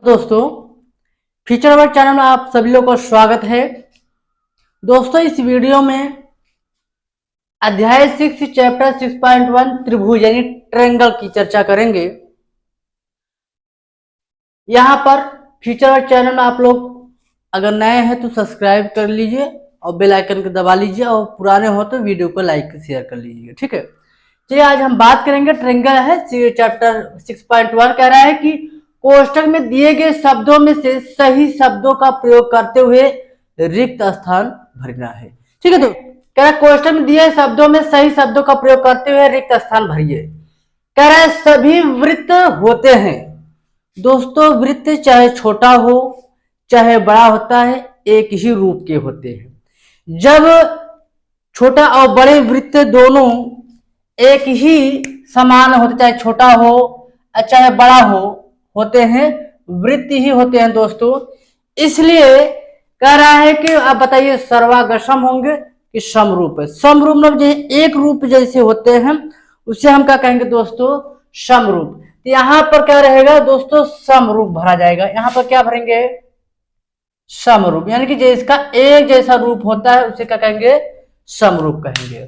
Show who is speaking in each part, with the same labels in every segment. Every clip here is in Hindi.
Speaker 1: दोस्तों, फ्यूचर वर्क चैनल में आप सभी लोगों का स्वागत है। दोस्तों, इस वीडियो में अध्याय 6 चैप्टर 6.1 त्रिभुज यानी ट्रायंगल की चर्चा करेंगे। यहाँ पर फ्यूचर वर्क चैनल में आप लोग अगर नए हैं तो सब्सक्राइब कर लीजिए और बेल आइकन को दबा लीजिए, और पुराने हो तो वीडियो को लाइक शेयर कर लीजिए। ठीक है, चलिए आज हम बात करेंगे ट्रायंगल है। चैप्टर 6.1 कह रहा है कि कोष्टक में दिए गए शब्दों में से सही शब्दों का प्रयोग करते हुए रिक्त स्थान भरना है। ठीक है, तो कह रहा है कोष्टक में दिए शब्दों में सही शब्दों का प्रयोग करते हुए रिक्त स्थान भरिए। कह रहा है सभी वृत्त होते हैं। दोस्तों, वृत्त चाहे छोटा हो चाहे बड़ा होता है, एक ही रूप के होते हैं। जब छोटा और बड़े वृत्त दोनों एक ही समान होते, चाहे छोटा हो चाहे बड़ा हो, होते हैं, वृत्त ही होते हैं दोस्तों। इसलिए कह रहा है कि आप बताइए सर्वागसम होंगे कि समरूप है। समरूप मतलब एक रूप जैसे होते हैं उसे हम क्या कहेंगे दोस्तों? समरूप। तो यहां पर क्या रहेगा दोस्तों? समरूप भरा जाएगा। यहां पर क्या भरेंगे? समरूप, यानी कि जिसका एक जैसा रूप होता है उसे क्या कहेंगे? समरूप कहेंगे।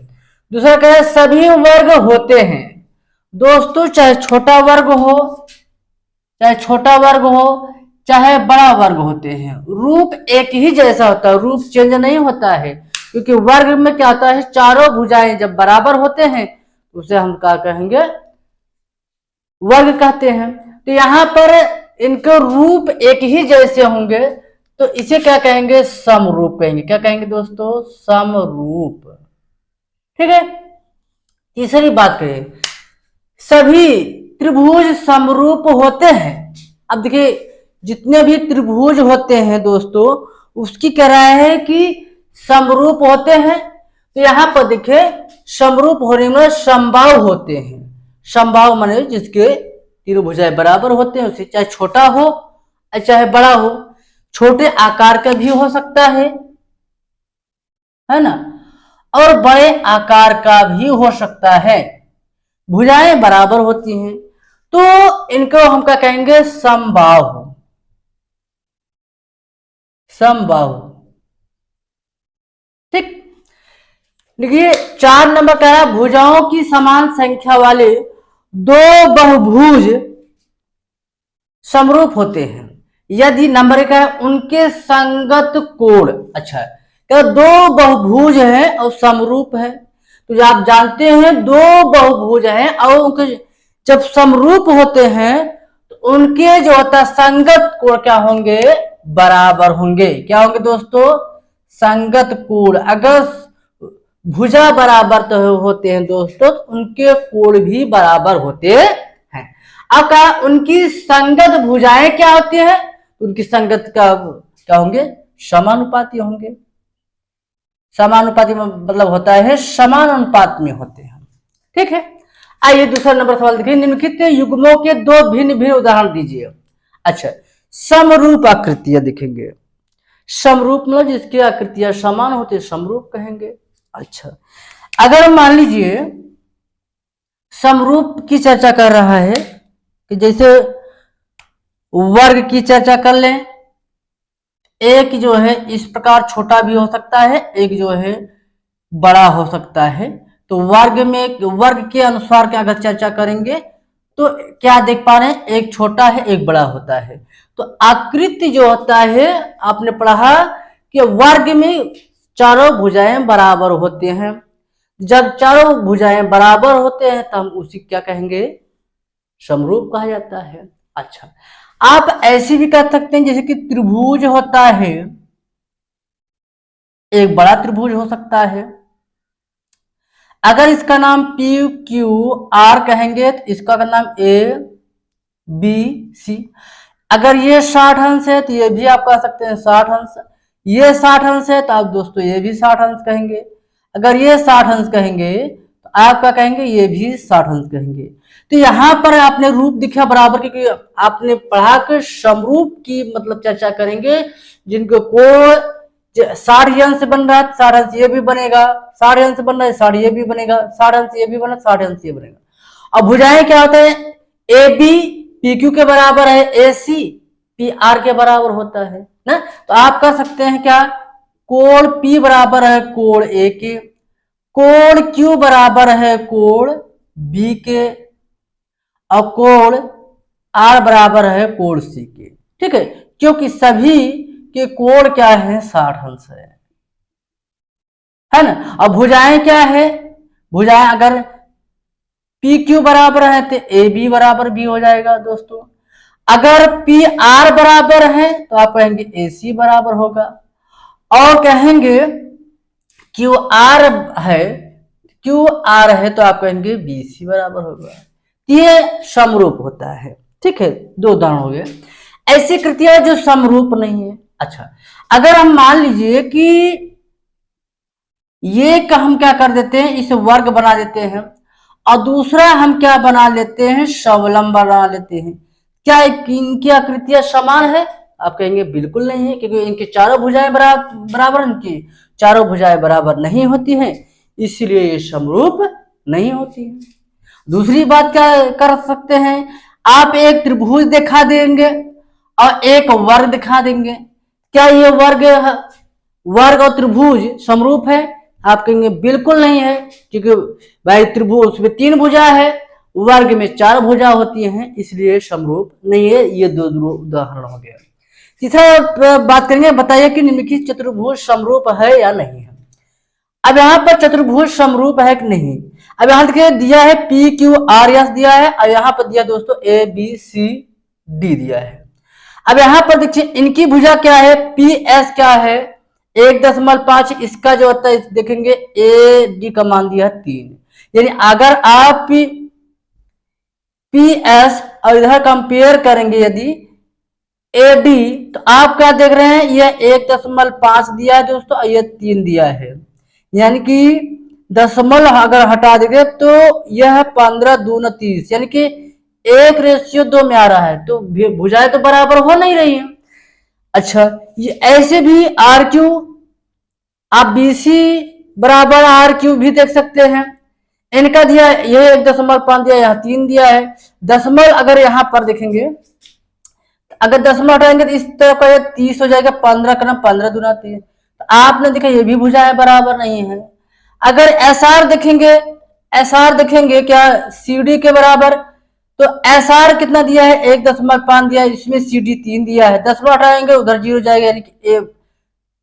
Speaker 1: दूसरा क्या है? सभी वर्ग होते हैं। दोस्तों, चाहे छोटा वर्ग हो चाहे बड़ा वर्ग होते हैं, रूप एक ही जैसा होता है, रूप चेंज नहीं होता है। क्योंकि वर्ग में क्या होता है? चारों भुजाएं जब बराबर होते हैं उसे हम क्या कहेंगे? वर्ग कहते हैं। तो यहां पर इनके रूप एक ही जैसे होंगे तो इसे क्या कहेंगे? समरूप कहेंगे। क्या कहेंगे दोस्तों? समरूप। ठीक है, तीसरी बात करें, सभी त्रिभुज समरूप होते हैं। अब देखिए, जितने भी त्रिभुज होते हैं दोस्तों, उसकी कह रहा है कि समरूप होते हैं। तो यहां पर देखिए, समरूप होने में समबाहु होते हैं। समबाहु माने जिसके त्रिभुजाएं बराबर होते हैं, उसे चाहे छोटा हो चाहे बड़ा हो, छोटे आकार का भी हो सकता है ना, और बड़े आकार का भी हो सकता है। भुजाएं बराबर होती हैं तो इनको हम क्या कहेंगे? समबाहु। समबाहु। ठीक, देखिए 4 नंबर कह रहा है भुजाओं की समान संख्या वाले दो बहुभुज समरूप होते हैं यदि नंबर एक है उनके संगत कोण। अच्छा, क्या दो बहुभुज हैं और समरूप है, तो आप जानते हैं दो बहुभुज हैं और उनके जब समरूप होते हैं तो उनके जो होता है संगत कोण क्या होंगे? बराबर होंगे। क्या होंगे दोस्तों? संगत कोण। अगर भुजा बराबर तो होते हैं दोस्तों, तो उनके कोण भी बराबर होते हैं। अब क्या उनकी संगत भुजाएं क्या होती है? उनकी संगत का क्या होंगे? समानुपाती होंगे। समानुपाती मतलब होता है समान अनुपात में होते हैं। ठीक है, आइए दूसरा नंबर सवाल देखिए, निम्नलिखित युग्मों के दो भिन्न भिन्न उदाहरण दीजिए। अच्छा, समरूप आकृतियां दिखेंगे। समरूप मतलब जिसकी आकृतियां समान होती है समरूप कहेंगे। अच्छा, अगर मान लीजिए समरूप की चर्चा कर रहा है कि जैसे वर्ग की चर्चा कर लें, एक जो है इस प्रकार छोटा भी हो सकता है, एक जो है बड़ा हो सकता है। तो वर्ग में वर्ग के अनुसार क्या अगर चर्चा करेंगे तो क्या देख पा रहे हैं? एक छोटा है एक बड़ा होता है। तो आकृति जो होता है, आपने पढ़ा कि वर्ग में चारों भुजाएं बराबर होते हैं। जब चारों भुजाएं बराबर होते हैं तो हम उसी क्या कहेंगे? समरूप कहा जाता है। अच्छा, आप ऐसे भी कह सकते हैं जैसे कि त्रिभुज होता है, एक बड़ा त्रिभुज हो सकता है। अगर इसका नाम पी क्यू आर कहेंगे तो इसका नाम ए बी सी। अगर ये 60 अंश है तो ये भी आप कह सकते हैं 60 अंश। ये 60 अंश है तो आप दोस्तों ये भी 60 अंश कहेंगे। अगर ये 60 अंश कहेंगे तो आप क्या कहेंगे? ये भी 60 अंश कहेंगे। तो यहां पर आपने रूप दिखा बराबर, क्योंकि आपने पढ़ा कि समरूप की मतलब चर्चा करेंगे जिनको को 60 अंश बन रहा है 60 अंश ये भी बनेगा, 60 अंश बन रहा है 60 ये भी बनेगा, 60 अंश ये भी बना 60 अंश ये बनेगा। अब भुजाएं क्या होते हैं? ए बी पी क्यू के बराबर है ए सी, पी आर के बराबर होता है ना। तो आप कर सकते हैं क्या, कोण पी बराबर है कोण ए के, कोण क्यू बराबर है कोण बी के, और कोण आर बराबर है कोण सी के। ठीक है, क्योंकि सभी के कोण क्या है, 60 अंश है ना। अब भुजाएं क्या है, भुजाएं अगर पी क्यू बराबर है तो ए बी बराबर बी हो जाएगा दोस्तों। अगर पी आर बराबर है तो आप कहेंगे ए सी बराबर होगा, और कहेंगे क्यू आर है, क्यू आर है तो आप कहेंगे बी सी बराबर होगा। ये समरूप होता है। ठीक है, दो उदाहरण हो गए। ऐसी कृतियां जो समरूप नहीं है। अच्छा, अगर हम मान लीजिए कि ये का हम क्या कर देते हैं, इसे वर्ग बना देते हैं, और दूसरा हम क्या बना लेते हैं, समलंब बना लेते हैं, क्या इनकी आकृतियां समान है? आप कहेंगे बिल्कुल नहीं है, क्योंकि इनकी चारों भुजाएं बराबर, इनकी चारों भुजाएं बराबर नहीं होती हैं, इसलिए ये समरूप नहीं होती है। दूसरी बात क्या कर सकते हैं, आप एक त्रिभुज दिखा देंगे और एक वर्ग दिखा देंगे, क्या ये वर्ग और त्रिभुज समरूप है? आप कहेंगे बिल्कुल नहीं है, क्योंकि भाई त्रिभुज उसमें 3 भुजा है, वर्ग में 4 भुजा होती हैं, इसलिए समरूप नहीं है। ये दो उदाहरण हो गया। तीसरा बात करेंगे, बताइए कि निम्नलिखित चतुर्भुज समरूप है या नहीं है। अब यहाँ पर चतुर्भुज समरूप है कि नहीं। अब यहाँ देखिए दिया है पी क्यू आर एस दिया है, और यहाँ पर दिया दोस्तों ए बी सी डी दिया है। अब यहाँ पर देखिए इनकी भुजा क्या है, पी एस क्या है 1.5, इसका जो होता है देखेंगे ए डी का मान दिया है 3। यानी अगर आप पी एस और इधर कंपेयर करेंगे यदि ए डी, तो आप क्या देख रहे हैं, यह 1.5 दिया है दोस्तों, और यह 3 दिया है। यानी कि दशमलव अगर हटा देंगे तो यह 15 दूना 30, यानी कि 1:2 में आ रहा है, तो भुजाएं तो बराबर हो नहीं रही है। अच्छा, ये ऐसे भी आर क्यू, आप बीसी बराबर आर क्यू भी देख सकते हैं। इनका दिया ये 1.5 दिया, यहाँ 3 दिया है। दशमलव अगर यहाँ पर देखेंगे, अगर दशमलव हटाएंगे तो इस तरह का 30 हो जाएगा, 15 का 15 दूना 30। तो आपने देखा ये भी भुजाएं बराबर नहीं है। अगर एस आर देखेंगे, एस आर देखेंगे क्या सी डी के बराबर, तो एस आर कितना दिया है 1.5 दिया है, इसमें सी डी 3 दिया है। दशमलव हटाएंगे उधर 0 जाएगा, यानी कि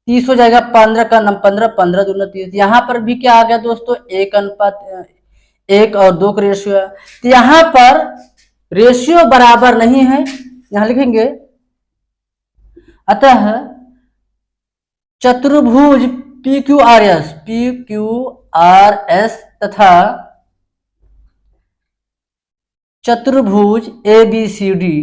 Speaker 1: 30 हो जाएगा, 15 का 15, 15 दूना 30। यहाँ पर भी क्या आ गया दोस्तों, 1:1 और 2 का रेशियो है। तो यहाँ पर रेशियो बराबर नहीं है, यहां लिखेंगे अतः चतुर्भुज पी क्यू आर एस तथा चतुर्भुज ए बी सी डी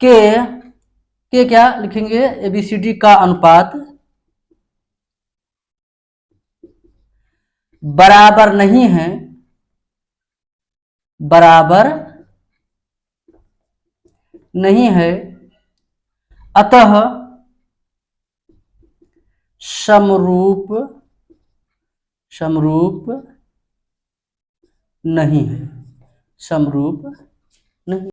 Speaker 1: के क्या लिखेंगे, ए बी सी डी का अनुपात बराबर नहीं है, बराबर नहीं है, अतः समरूप नहीं है, समरूप